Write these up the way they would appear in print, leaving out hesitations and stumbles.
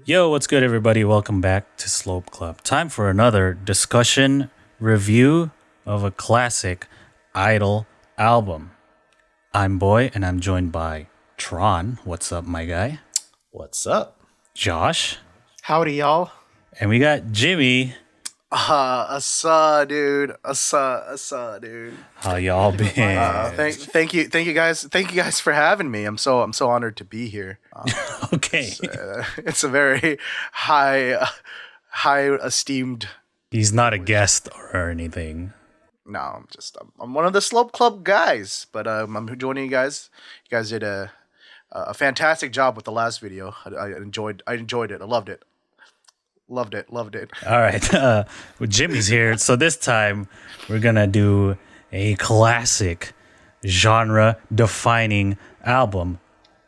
Yo, what's good, everybody? Welcome back to Slope Club. Time for another discussion review of a classic Idol album. I'm Boy, and I'm joined by Tron. What's up, my guy? What's up? Josh. Howdy, y'all. And we got Jimmy. Asa, dude. Asa, dude. How y'all been? Thank you guys for having me. I'm so honored to be here. Okay. It's a very high esteemed. He's not a guest or anything. No, I'm one of the Slope Club guys. But I'm joining you guys. You guys did a fantastic job with the last video. I enjoyed it. I loved it. Loved it. All right. Well, Jimmy's here. So this time we're going to do a classic genre-defining album,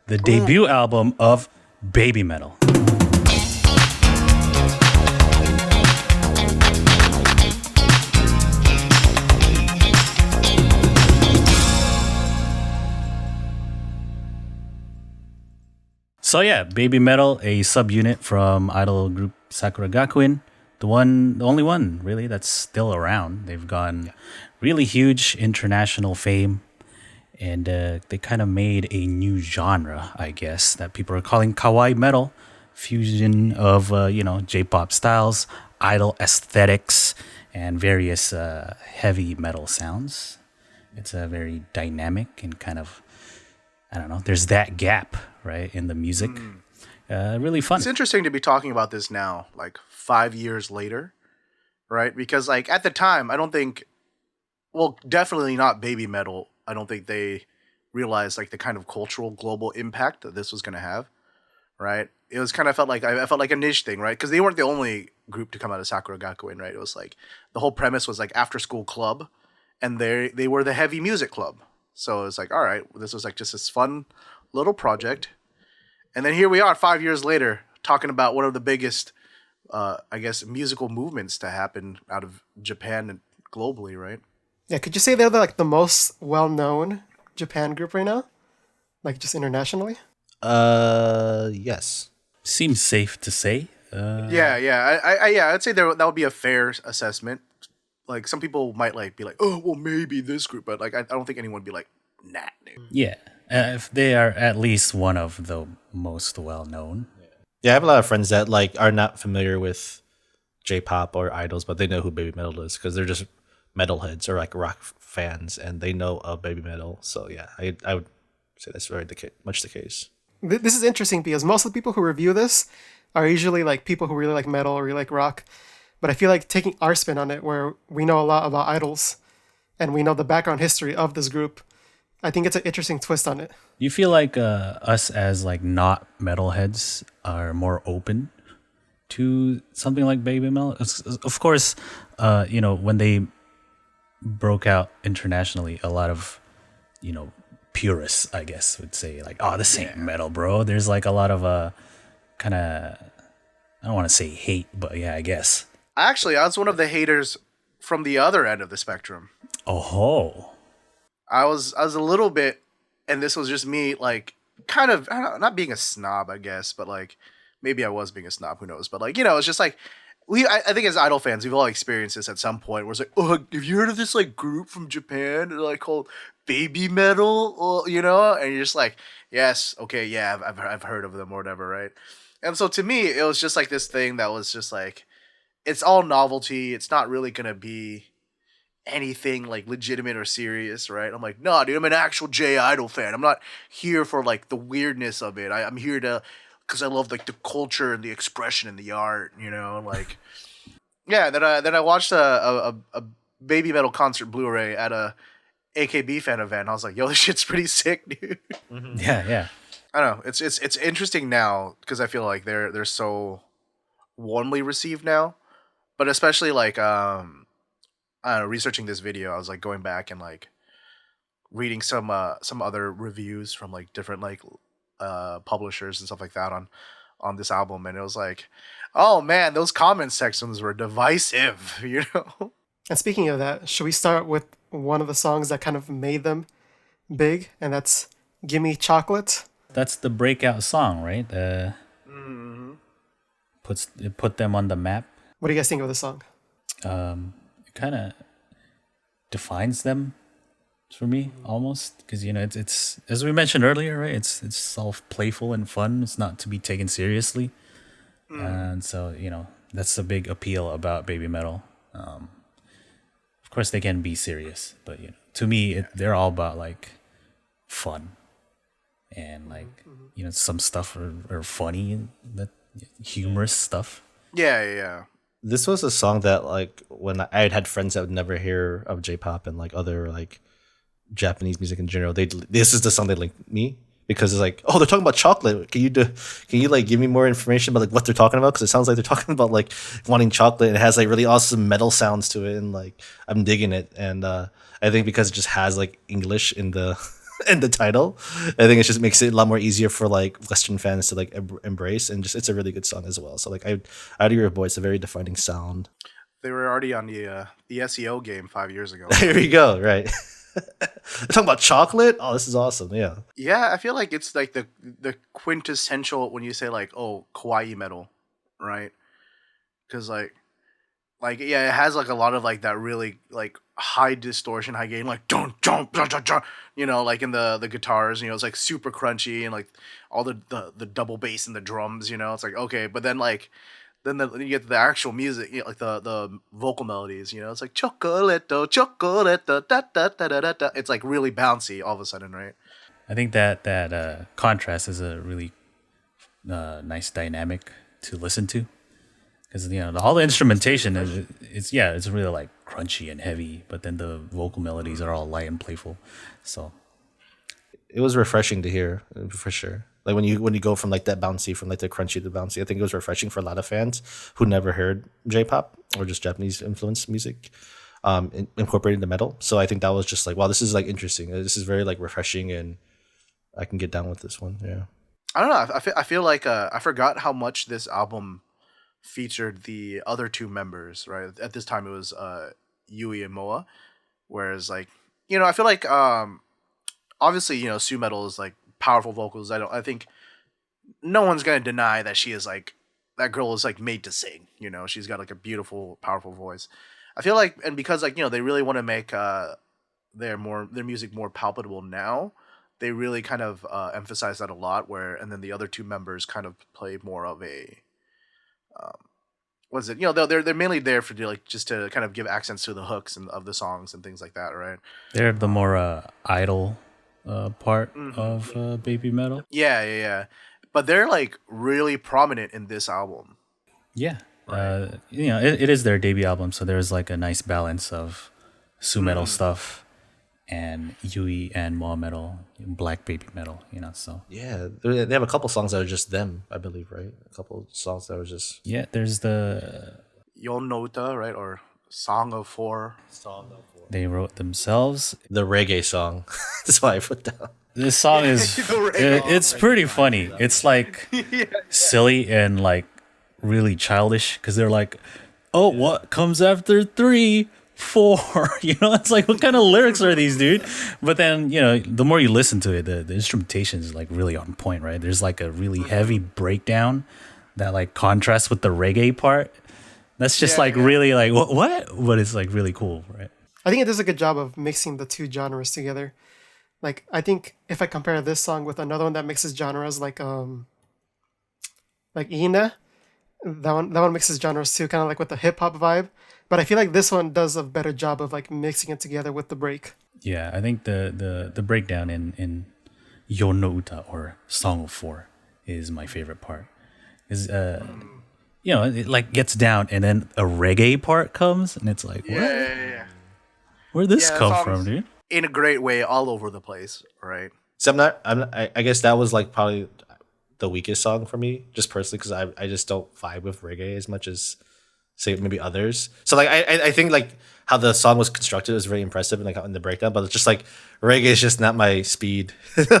the debut album of Babymetal. So yeah, Babymetal, a subunit from idol group Sakura Gakuin, the only one really that's still around. They've gone really huge international fame, and they kind of made a new genre, I guess, that people are calling kawaii metal, fusion of J-pop styles, idol aesthetics, and various heavy metal sounds. It's a very dynamic and kind of, I don't know, there's that gap, right, in the music. Really fun. It's interesting to be talking about this now, like 5 years later, right? Because like at the time, I don't think, well, definitely not Babymetal. I don't think they realized like the kind of cultural global impact that this was going to have, right? It was kind of I felt like a niche thing, right? Because they weren't the only group to come out of Sakura Gakuin, right? It was like the whole premise was like after school club, and they were the heavy music club. So it was like, all right, this was like just this fun little project. And then here we are 5 years later talking about one of the biggest, I guess, musical movements to happen out of Japan and globally, right? Yeah, could you say they're like the most well-known Japan group right now? Like just internationally? Yes. Seems safe to say. I'd say that would be a fair assessment. Like some people might like be like, oh, well, maybe this group, but like I don't think anyone would be like, nah, dude. Yeah, if they are at least one of the most well-known. Yeah, I have a lot of friends that like are not familiar with J-pop or idols, but they know who Babymetal is because they're just metalheads or like rock fans, and they know of Babymetal. So yeah, I would say that's very much the case. This is interesting because most of the people who review this are usually like people who really like metal or really like rock. But I feel like taking our spin on it, where we know a lot about idols and we know the background history of this group, I think it's an interesting twist on it. You feel like us as like not metalheads are more open to something like Babymetal? Of course, when they broke out internationally, a lot of, purists, I guess, would say like, oh, this ain't metal, bro. There's like a lot of kind of, I don't want to say hate, but yeah, I guess. Actually, I was one of the haters from the other end of the spectrum. Oh. I was a little bit, and this was just me, like, kind of, I don't know, not being a snob, I guess, but like, maybe I was being a snob, who knows? But like, it's just like, I think as idol fans, we've all experienced this at some point, where it's like, oh, have you heard of this like group from Japan, like called Babymetal, and you're just like, yes, okay, yeah, I've heard of them or whatever, right? And so to me, it was just like this thing that was just like, it's all novelty. It's not really going to be anything like legitimate or serious, right? I'm like, nah, dude, I'm an actual J-Idol fan. I'm not here for like the weirdness of it. I'm here because I love like the culture and the expression and the art, like, yeah. Then I watched a Babymetal concert Blu-ray at a AKB fan event. I was like, yo, this shit's pretty sick, dude. Mm-hmm. Yeah. I don't know. It's interesting now because I feel like they're so warmly received now. But especially like I don't know, researching this video, I was like going back and like reading some other reviews from like different like publishers and stuff like that on this album, and it was like, oh man, those comment sections were divisive, And speaking of that, should we start with one of the songs that kind of made them big, and that's Gimme Chocolate? That's the breakout song, right? put them on the map. What do you guys think of the song? It kind of defines them for me almost, because it's as we mentioned earlier, right? It's all playful and fun. It's not to be taken seriously, and so that's a big appeal about Baby Metal. Of course, they can be serious, but to me, they're all about like fun and like some stuff are funny, that humorous stuff. Yeah. This was a song that like when I had friends that would never hear of J-pop and like other like Japanese music in general, this is the song they linked me, because it's like, oh, they're talking about chocolate. Can you like give me more information about like what they're talking about? Because it sounds like they're talking about like wanting chocolate, and it has like really awesome metal sounds to it, and like I'm digging it. And I think because it just has like English in the in the title, I think it just makes it a lot more easier for like Western fans to like embrace, and just it's a really good song as well. So like I'd agree with Boy, it's a very defining sound. They were already on the SEO game 5 years ago. Here we go, right? They're talking about chocolate. Oh, this is awesome. Yeah. Yeah, I feel like it's like the quintessential when you say like, oh, kawaii metal, right? Because like yeah, it has like a lot of like that really like high distortion, high gain, like dun dun dun dun dun, like in the guitars, it's like super crunchy, and like all the double bass and the drums, it's like okay, but then like then you get to the actual music, like the vocal melodies, it's like chocolate, chocolate, da da da da da da. It's like really bouncy all of a sudden, right? I think that contrast is a really nice dynamic to listen to, because all the instrumentation it's really like crunchy and heavy, but then the vocal melodies are all light and playful. So it was refreshing to hear for sure. Like when you go from like that bouncy, from like the crunchy to bouncy, I think it was refreshing for a lot of fans who never heard J-pop or just Japanese influenced music incorporating the metal. So I think that was just like, wow, this is like interesting. This is very like refreshing, and I can get down with this one. Yeah. I don't know. I feel like I forgot how much this album featured the other two members. Right at this time, it was Yui and Moa, whereas like I feel like obviously Sumetal is like powerful vocals. I think no one's gonna deny that she is like that girl is like made to sing. She's got like a beautiful, powerful voice. I feel like, and because like they really want to make their music more palpable now, they really kind of emphasize that a lot. And then the other two members kind of play more of a what's it? They're mainly there for like just to kind of give accents to the hooks and of the songs and things like that, right? They're the more idol part of Baby Metal. Yeah. But they're like really prominent in this album. Yeah. It is their debut album, so there's like a nice balance of Sumetal stuff and Yui and Moa Metal, Black Baby Metal, so. Yeah, they have a couple songs that are just them, I believe, right? A couple songs that are just... Yeah, there's the... Yonouta, right? Or Song of Four. They wrote themselves. The reggae song. That's why I put down. This song is... it's pretty funny. It's like silly and like really childish, because they're like, oh, what comes after 3, 4? It's like, what kind of lyrics are these, dude? But then the more you listen to it, the instrumentation is like really on point, right? There's like a really heavy breakdown that like contrasts with the reggae part. That's just really like what? But it's like really cool, right? I think it does a good job of mixing the two genres together. Like I think if I compare this song with another one that mixes genres, like Ina, that one mixes genres too, kind of like with the hip hop vibe. But I feel like this one does a better job of like mixing it together with the break. Yeah, I think the breakdown in Yonouta or Song of Four is my favorite part. Is it like gets down and then a reggae part comes and it's like, what? Yeah. Where'd this come from, dude? In a great way, all over the place, right? So I guess that was like probably the weakest song for me, just personally, because I just don't vibe with reggae as much as say maybe others. So like I think like how the song was constructed was very impressive and like in the breakdown, but it's just like reggae is just not my speed.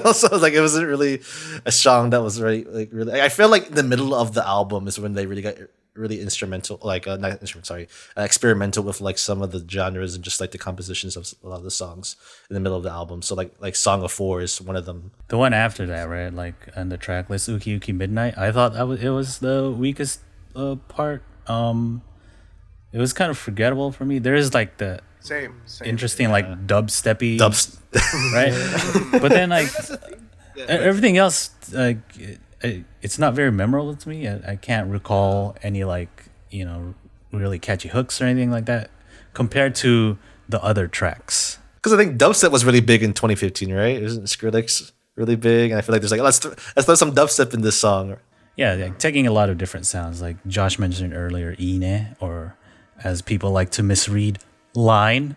Also like it wasn't really a song that was really I feel like the middle of the album is when they really got really instrumental, like not instrument, sorry, experimental with like some of the genres and just like the compositions of a lot of the songs in the middle of the album. So like Song of Four is one of them. The one after that, right? Like on the track list, Uki Uki Midnight. I thought it was the weakest part, it was kind of forgettable for me. There is like the Same. interesting like dubsteppy, right? But then like That's the thing. everything else, like it's not very memorable to me. I can't recall any like really catchy hooks or anything like that compared to the other tracks. Because I think dubstep was really big in 2015, right? Isn't Skrillex really big? And I feel like there's like let's throw some dubstep in this song. Yeah, like taking a lot of different sounds, like Josh mentioned earlier, ine, or as people like to misread, line.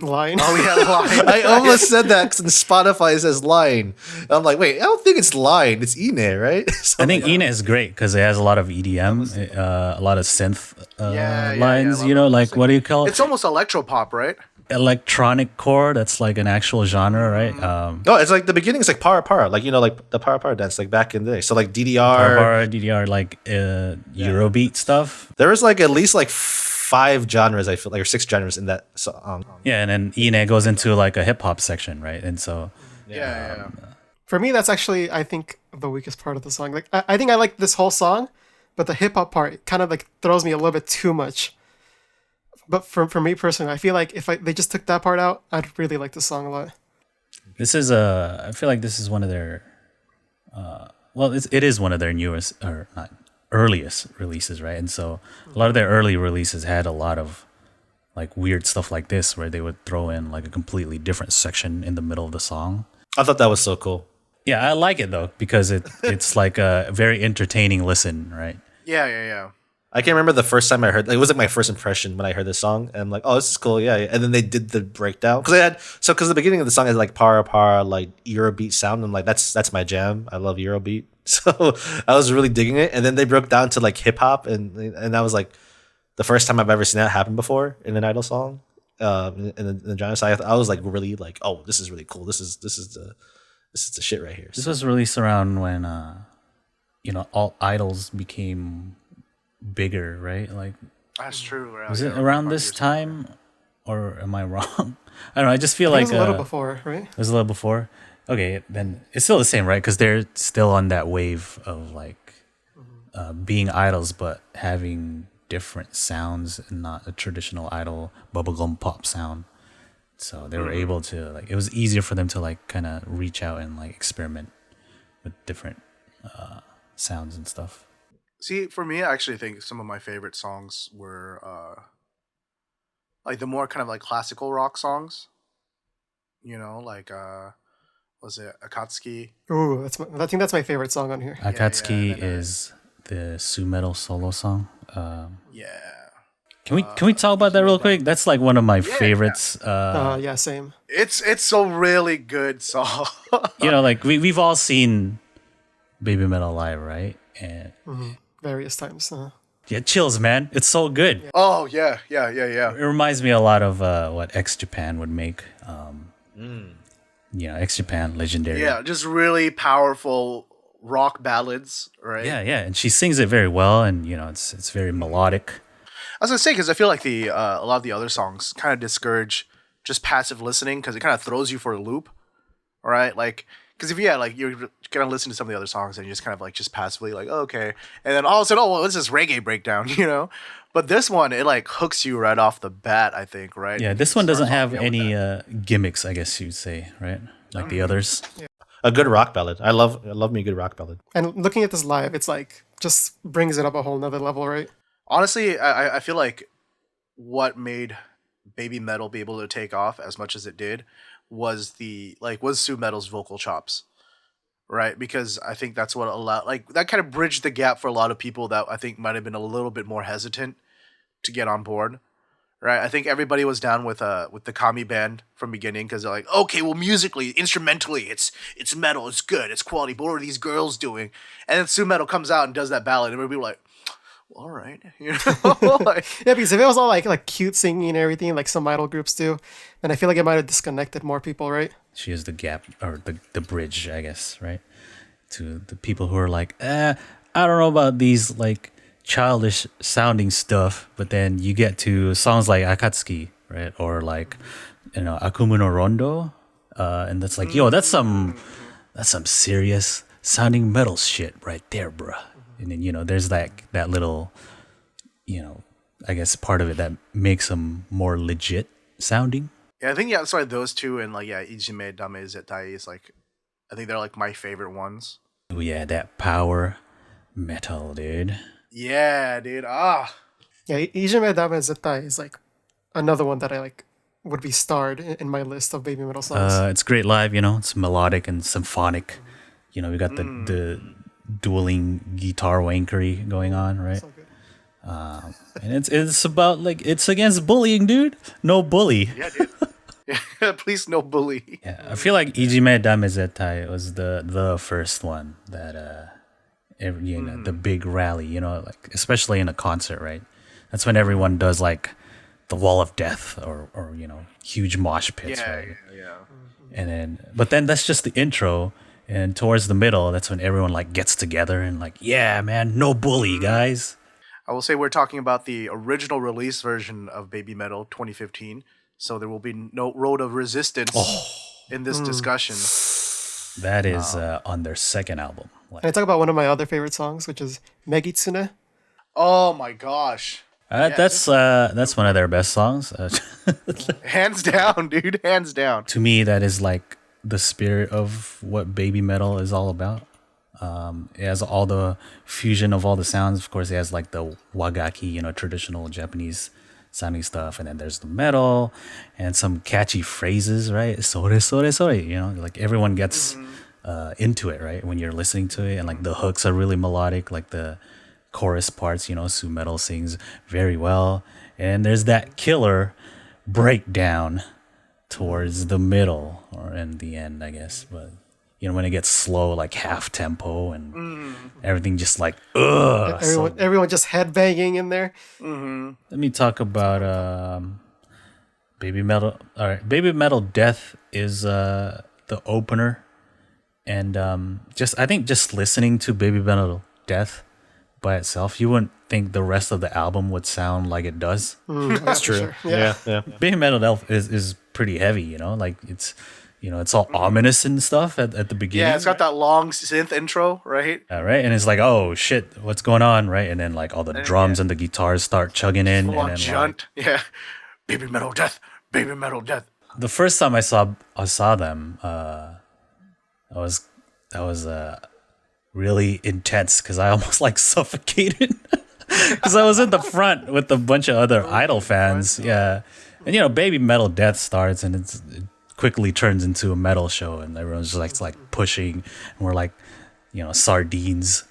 Line. Oh yeah, line. I almost said that because in Spotify it says line. And I'm like, wait, I don't think it's line. It's ine, right? So I think ine is great because it has a lot of EDM, a lot of synth lines. I love Like that. what do you call it? It's almost electropop, right? Electronic core. That's like an actual genre, right? no, it's like the beginning is like para, like like the para dance, like back in the day. So like DDR, DDR, like Eurobeat stuff. there was like at least like 5 genres. I feel like or 6 genres in that song. Yeah, and then ine goes into like a hip hop section, right? And so Yeah. For me, that's actually, I think, the weakest part of the song. Like, I think I like this whole song, but the hip hop part kind of like throws me a little bit too much. But for me personally, I feel like if they just took that part out, I'd really like the song a lot. this is I feel like this is one of their, it is one of their newest or not earliest releases, right? And so a lot of their early releases had a lot of like weird stuff like this, where they would throw in like a completely different section in the middle of the song. I thought that was so cool. Yeah, I like it though because it's like a very entertaining listen, right? Yeah. I can't remember the first time I heard. It was like my first impression when I heard this song, and I'm like, "Oh, this is cool." Yeah, and then they did the breakdown because the beginning of the song has like para like Eurobeat sound. I'm like, that's my jam. I love Eurobeat, so I was really digging it. And then they broke down to like hip hop, and that was like the first time I've ever seen that happen before in an Idol song. In the genre, so I was like really like, "Oh, this is really cool. This is the shit right here." This was released around when all idols became bigger, right? Like, That's true. Right? was it around this time, or am I wrong? I don't know. I just feel like It was a little before, right? it was a little before. Okay, then it's still the same, right? Because they're still on that wave of like being idols, but having different sounds and not a traditional idol bubblegum pop sound. So they were able to like, it was easier for them to like kind of reach out and like experiment with different sounds and stuff. See, for me, I actually think some of my favorite songs were like the more kind of like classical rock songs. Like was it Akatsuki? Ooh, I think that's my favorite song on here. Akatsuki and then, is the Sumetal solo song. Yeah. Can we talk about that real quick? That's like one of my favorites. Yeah, same. It's a really good song. Like we've all seen Babymetal live, right? And Various times. yeah, chills, man. It's so good. Oh yeah. It reminds me a lot of what X Japan would make. X Japan, legendary. Yeah, just really powerful rock ballads, right? Yeah, and she sings it very well, and it's very melodic. I was gonna say because I feel like a lot of the other songs kind of discourage just passive listening because it kind of throws you for a loop, right? Like, because if you're gonna listen to some of the other songs and you just kind of like just passively like, oh, okay, and then all of a sudden, what's this reggae breakdown, But this one, it like hooks you right off the bat, I think, right? Yeah, this one doesn't have any gimmicks, I guess you'd say, right? Like the others. A good rock ballad. I love me a good rock ballad. And looking at this live, it's like just brings it up a whole nother level, right? Honestly, I feel like what made Babymetal be able to take off as much as it did was Sumetal's vocal chops, right? Because I think that's what allowed, like, that kind of bridged the gap for a lot of people that I think might have been a little bit more hesitant to get on board, right? I think everybody was down with the Kami band from beginning because they're like, okay, well, musically, instrumentally, it's metal, it's good, it's quality, but what are these girls doing? And then Sumetal comes out and does that ballad, and everybody like, all right, like, Yeah, because if it was all like cute singing and everything, like some idol groups do, then I feel like it might have disconnected more people, right? She is the gap or the bridge, I guess, right? To the people who are like, I don't know about these like childish sounding stuff, but then you get to songs like Akatsuki, right? Or like, Akumu no Rondo, and that's like, yo, that's some serious sounding metal shit right there, bruh. And then there's that little I guess part of it that makes them more legit sounding. Yeah, I think that's why those two and like Ijime Dame Zetai is like, I think they're like my favorite ones. Oh yeah, that power metal, dude. Yeah, dude. Yeah, Ijime Dame Zetai is like another one that I like would be starred in my list of baby metal songs. It's great live, it's melodic and symphonic. We got the dueling guitar wankery going on, right? So good. And it's about like it's against bullying, dude. No bully. Yeah, dude. Yeah, please no bully. Yeah, I feel like Ijime Dame Zetai was the first one that the big rally, like especially in a concert, right? That's when everyone does like the wall of death or huge mosh pits, right? Yeah. But then that's just the intro, and towards the middle, that's when everyone like gets together and like, yeah, man, no bully, guys. I will say we're talking about the original release version of Babymetal 2015, so there will be no Road of Resistance in this discussion. That is on their second album. Like, And I talk about one of my other favorite songs, which is Megitsune. Oh my gosh. that's one of their best songs. Hands down, dude. Hands down. To me, that is like the spirit of what baby metal is all about. It has all the fusion of all the sounds. Of course, it has like the wagaki, traditional Japanese sounding stuff, and then there's the metal and some catchy phrases, right? Sore, sore, sore. Like everyone gets into it, right? When you're listening to it, and like the hooks are really melodic, like the chorus parts. Sumetal sings very well, and there's that killer breakdown towards the middle or in the end, I guess, but. When it gets slow, like half tempo and everything just like, ugh. Everyone just headbanging in there. Let me talk about Baby Metal. All right, Baby Metal Death is the opener. And I think just listening to Baby Metal Death by itself, you wouldn't think the rest of the album would sound like it does. That's true. Sure. Yeah. Baby Metal Death is pretty heavy, like it's... it's all ominous and stuff at the beginning. Yeah, it's got that long synth intro, right? Right, and it's like, oh shit, what's going on, right? And then like all the drums and the guitars start chugging in. Full on and then, chunt. Yeah. Baby Metal Death. Baby Metal Death. The first time I saw them, that was really intense because I almost like suffocated because I was in the front with a bunch of other Idol fans. Yeah, and Baby Metal Death starts and it quickly turns into a metal show, and everyone's just like pushing, and we're like, sardines,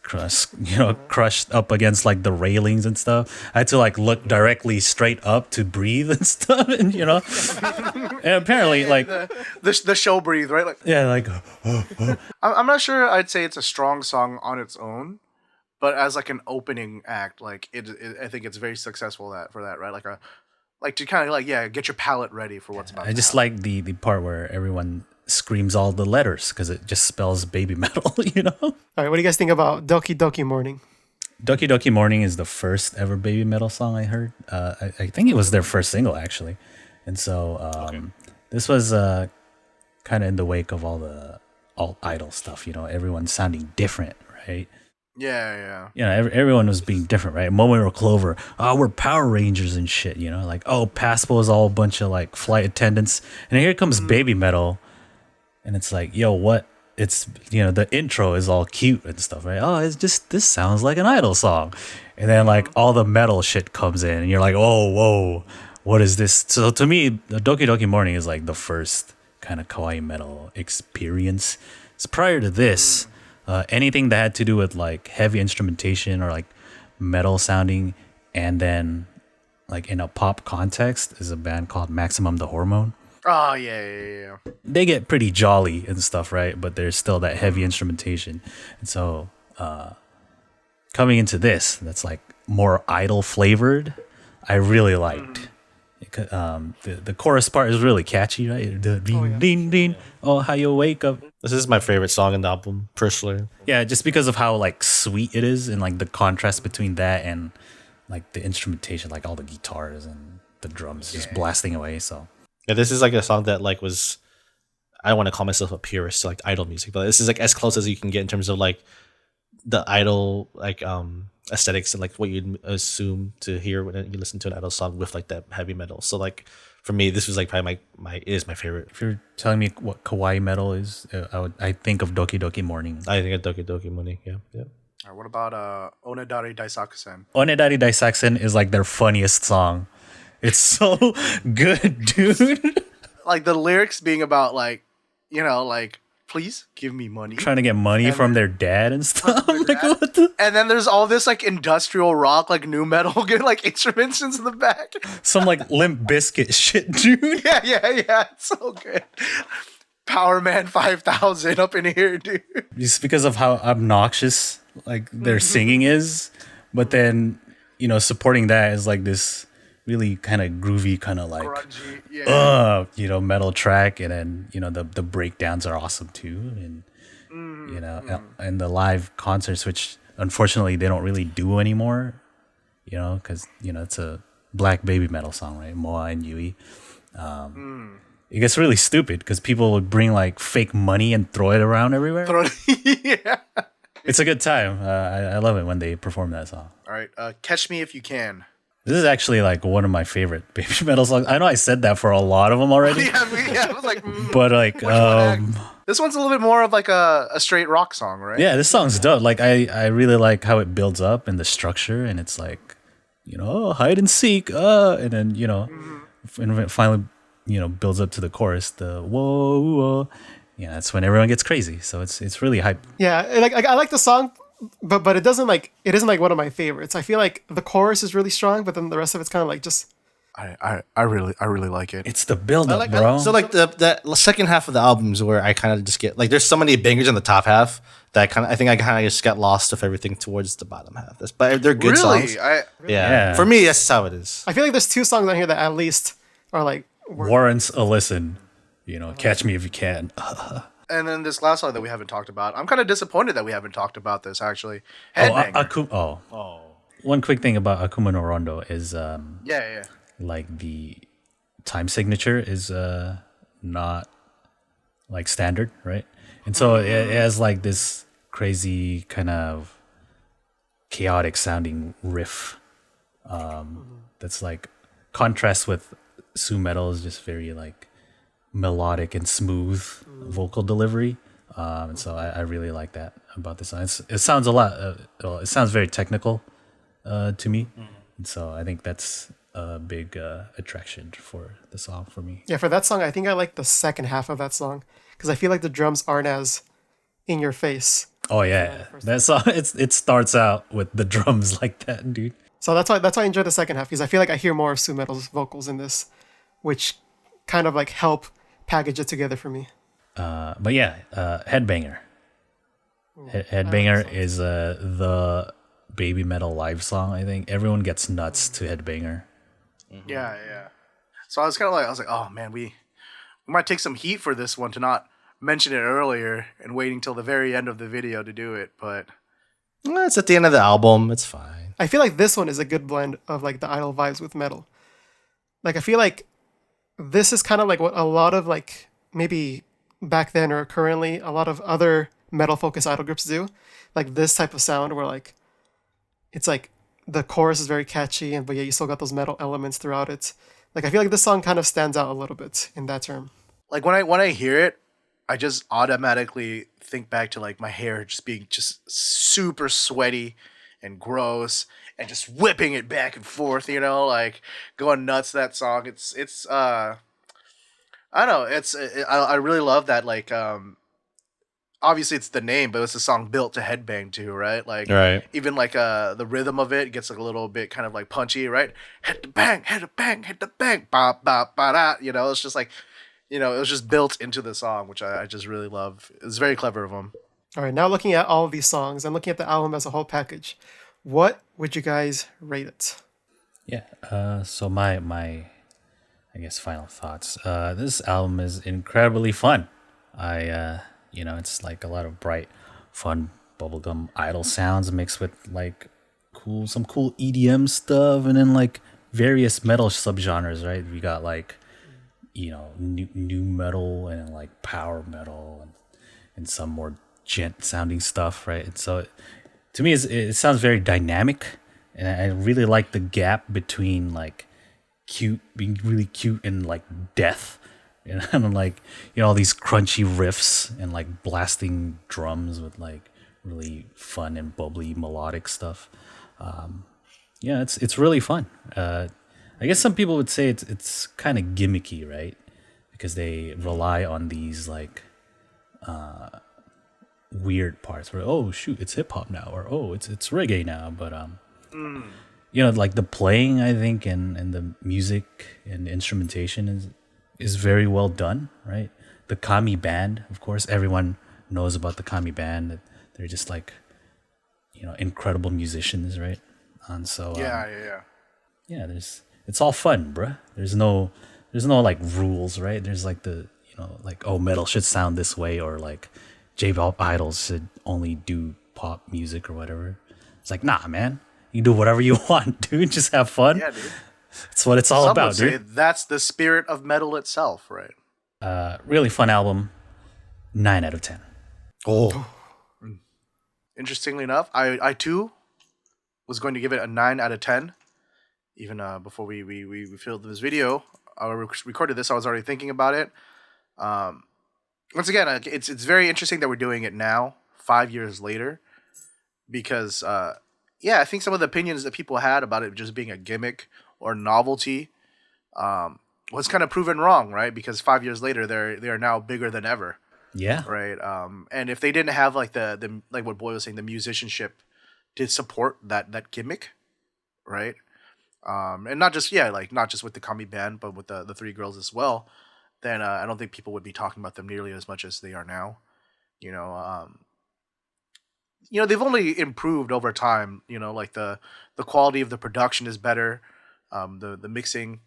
crushed up against like the railings and stuff. I had to like look directly straight up to breathe and stuff, and and apparently like the show breathe, right? Like I'm not sure I'd say it's a strong song on its own, but as like an opening act, like it I think it's very successful for that, right? Like to kind of get your palate ready for what's about. I just like the part where everyone screams all the letters because it just spells baby metal, All right, what do you guys think about Doki Doki Morning? Doki Doki Morning is the first ever baby metal song I heard. I think it was their first single actually, and so this was kind of in the wake of all the alt idol stuff. Everyone's sounding different, right? Yeah. Everyone was being different, right? Moment or Clover, we're Power Rangers and shit, like, Paspo is all a bunch of like flight attendants, and here comes Baby Metal, and it's like, yo, what? It's the intro is all cute and stuff, right? It's just this sounds like an Idol song, and then like all the metal shit comes in, and you're like, oh, whoa, what is this? So to me, the Doki Doki Morning is like the first kind of kawaii metal experience. So prior to this. Anything that had to do with like heavy instrumentation or like metal sounding, and then like in a pop context, is a band called Maximum the Hormone. Oh yeah. They get pretty jolly and stuff, right? But there's still that heavy instrumentation, and so coming into this, that's like more Idol flavored. I really liked. The chorus part is really catchy, right? The ding, ding, ding. Oh, how you wake up. This is my favorite song in the album, personally. Yeah, just because of how like sweet it is, and like the contrast between that and like the instrumentation, like all the guitars and the drums just blasting away. So yeah, this is like a song that like was. I don't want to call myself a purist to like Idol music, but this is like as close as you can get in terms of like the Idol like aesthetics and like what you'd assume to hear when you listen to an idol song with like that heavy metal. So like for me, this was like probably my favorite. If you're telling me what kawaii metal is, I think of Doki Doki Morning. I think of Doki Doki Morning. Yeah. All right, what about Onedari Daisakusen? Onedari Daisakusen is like their funniest song. It's so good, dude. Like the lyrics being about like, like please give me money. Trying to get money from their dad and stuff. Like, what the? And then there's all this like industrial rock, like new metal, getting like instruments into the back. Some like Limp Bizkit shit, dude. Yeah. It's so good. Power Man 5000 up in here, dude. Just because of how obnoxious like their singing is, but then supporting that is like this really kind of groovy, kind of like Grungy, yeah. Metal track, and then the breakdowns are awesome too, and and the live concerts, which unfortunately they don't really do anymore, because it's a black baby metal song, right? Moa and Yui. It gets really stupid because people would bring like fake money and throw it around everywhere. Yeah. It's a good time. I love it when they perform that song. All right, Catch Me If You Can. This is actually like one of my favorite baby metal songs. I know I said that for a lot of them already, I was like, but like, this one's a little bit more of like a straight rock song, right? yeah, this song's dope. Like I really like how it builds up and the structure, and it's like, hide and seek, and then and it finally builds up to the chorus, the whoa, whoa. Yeah, that's when everyone gets crazy. So it's really hype. Yeah, like I like the song, but it isn't like one of my favorites. I feel like the chorus is really strong, but then the rest of it's kind of like just. I really like it. It's the build up, bro. So like the second half of the albums where I kind of just get like there's so many bangers in the top half that I think I kind of just got lost with everything towards the bottom half. But they're good songs. Yeah. For me, that's how it is. I feel like there's two songs on here that at least are like warrants a listen. Catch Me If You Can. And then this last song that we haven't talked about, I'm kind of disappointed that we haven't talked about this actually. Headbanger. One quick thing about Akuma no Rondo is yeah. like the time signature is not like standard, right? And so it has like this crazy kind of chaotic sounding riff that's like contrast with Sumetal is just very like melodic and smooth vocal delivery, and so I really like that about this song. It sounds a lot it sounds very technical to me, and so I think that's a big attraction for the song for me. Yeah, for that song, I think I like the second half of that song because I feel like the drums aren't as in your face. Oh yeah, that song it starts out with the drums like that, dude. So that's why I enjoy the second half because I feel like I hear more of Sumetal's vocals in this, which kind of like help package it together for me. But yeah, Headbanger. Headbanger is the baby metal live song. I think everyone gets nuts to Headbanger. Yeah. So I was like, oh man, we might take some heat for this one to not mention it earlier and waiting till the very end of the video to do it. But It's at the end of the album. It's fine. I feel like this one is a good blend of like the idol vibes with metal. Like I feel like this is kind of like what a lot of like maybe back then or currently a lot of other metal focused idol groups do. Like this type of sound where like it's like the chorus is very catchy but yeah, you still got those metal elements throughout it. Like I feel like this song kind of stands out a little bit in that term. like when I hear it, I just automatically think back to like my hair just being just super sweaty and gross and just whipping it back and forth, like going nuts to that song. It's I don't know, I really love that, like obviously it's the name, but it's a song built to headbang too, right? Like Right. even like the rhythm of it gets like a little bit kind of like punchy, right? Hit the bang, hit the bang, hit the bang, ba ba ba da. It's just like it was just built into the song, which I just really love. It's very clever of them. All right, now looking at all of these songs and looking at the album as a whole package, what would you guys rate it? Yeah. So my I guess final thoughts. This album is incredibly fun. It's like a lot of bright, fun bubblegum idol sounds mixed with like some cool EDM stuff, and then like various metal subgenres. Right, we got like new metal and like power metal and some more gent sounding stuff. Right, and so to me it sounds very dynamic, and I really like the gap between like cute, being really cute, and like death, and like all these crunchy riffs and like blasting drums with like really fun and bubbly melodic stuff. Yeah, it's really fun. I guess some people would say it's kind of gimmicky, right? Because they rely on these like weird parts where, oh shoot, it's hip hop now, or oh it's reggae now. But like the playing, I think, and the music and instrumentation is very well done, right? The Kami band, of course, everyone knows about the Kami band. They're just like incredible musicians, right? And so yeah, it's all fun, bruh. There's no like rules, right? There's like the like, oh, metal should sound this way, or like J-pop idols should only do pop music or whatever. It's like, nah, man, you do whatever you want, dude. Just have fun. Yeah, dude. That's what it's all Some about, would say dude. that's the spirit of metal itself, right? Really fun album. 9 out of 10. Oh, Interestingly enough, I too was going to give it a 9 out of 10. Even before we filmed this video, I recorded this. I was already thinking about it. Once again, it's very interesting that we're doing it now, 5 years later, because I think some of the opinions that people had about it just being a gimmick or novelty was kind of proven wrong, right? Because 5 years later, they are now bigger than ever. Yeah. Right. And if they didn't have like the like what Boy was saying, the musicianship to support that gimmick, right? And not just with the Kami band, but with the three girls as well, then I don't think people would be talking about them nearly as much as they are now. They've only improved over time. Like the quality of the production is better, the mixing,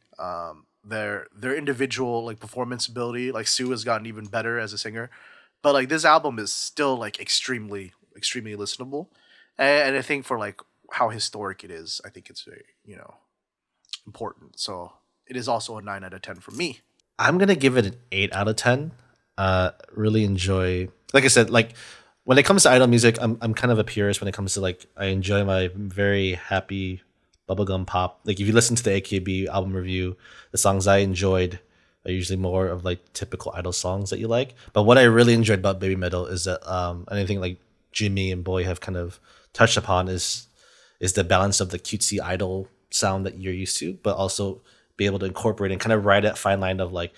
their individual like performance ability. Like Sue has gotten even better as a singer, but like this album is still like extremely listenable, and I think for like how historic it is, I think it's very important. So it is also a 9 out of 10 for me. I'm gonna give it an 8 out of 10. Really enjoy, like I said, like when it comes to idol music, I'm kind of a purist when it comes to like I enjoy my very happy bubblegum pop. Like if you listen to the AKB album review, the songs I enjoyed are usually more of like typical idol songs that you like. But what I really enjoyed about Babymetal is that anything like Jimmy and Boy have kind of touched upon is the balance of the cutesy idol sound that you're used to, but also be able to incorporate and kind of ride that fine line of like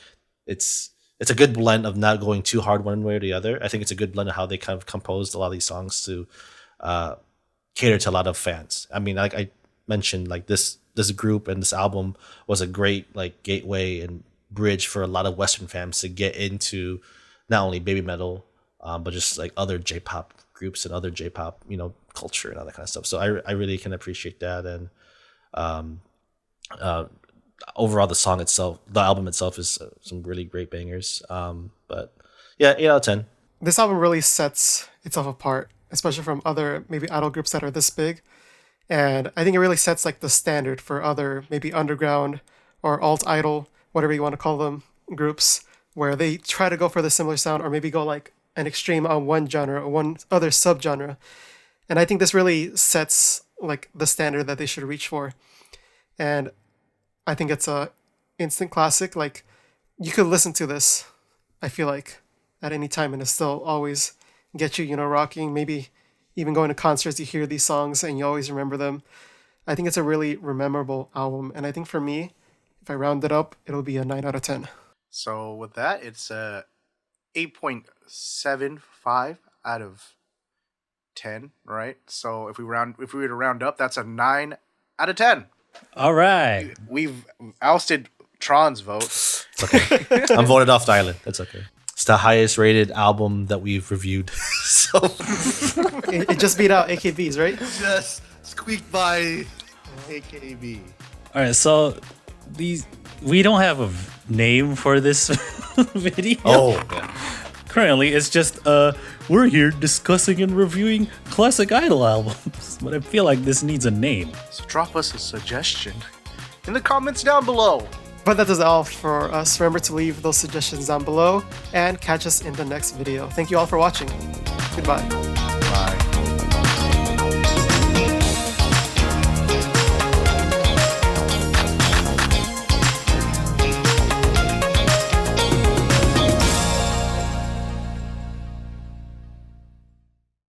it's a good blend of not going too hard one way or the other. I think it's a good blend of how they kind of composed a lot of these songs to cater to a lot of fans. I mean, like I mentioned, like this group and this album was a great like gateway and bridge for a lot of Western fans to get into not only Babymetal, but just like other J-pop groups and other J-pop culture and all that kind of stuff. So I really can appreciate that. And overall, the album itself is some really great bangers. But yeah, 8 out of 10. This album really sets itself apart, especially from other maybe idol groups that are this big. And I think it really sets like the standard for other maybe underground or alt idol, whatever you want to call them, groups, where they try to go for the similar sound or maybe go like an extreme on one genre or one other subgenre. And I think this really sets like the standard that they should reach for. And I think it's a instant classic. Like you could listen to this, I feel like, at any time and it still always get you, rocking. Maybe even going to concerts, you hear these songs and you always remember them. I think it's a really memorable album. And I think for me, if I round it up, it'll be a 9 out of 10. So with that, it's a 8.75 out of 10, right? So if we were to round up, that's a 9 out of 10. All right. We've ousted Tron's vote. It's okay. I'm voted off the island. That's okay. It's the highest rated album that we've reviewed. So It just beat out AKB's, right? Just squeaked by AKB. All right. So we don't have a name for this video. oh yeah. Currently, it's just we're here discussing and reviewing classic idol albums. But I feel like this needs a name. So drop us a suggestion in the comments down below. But that is all for us. Remember to leave those suggestions down below and catch us in the next video. Thank you all for watching. Goodbye.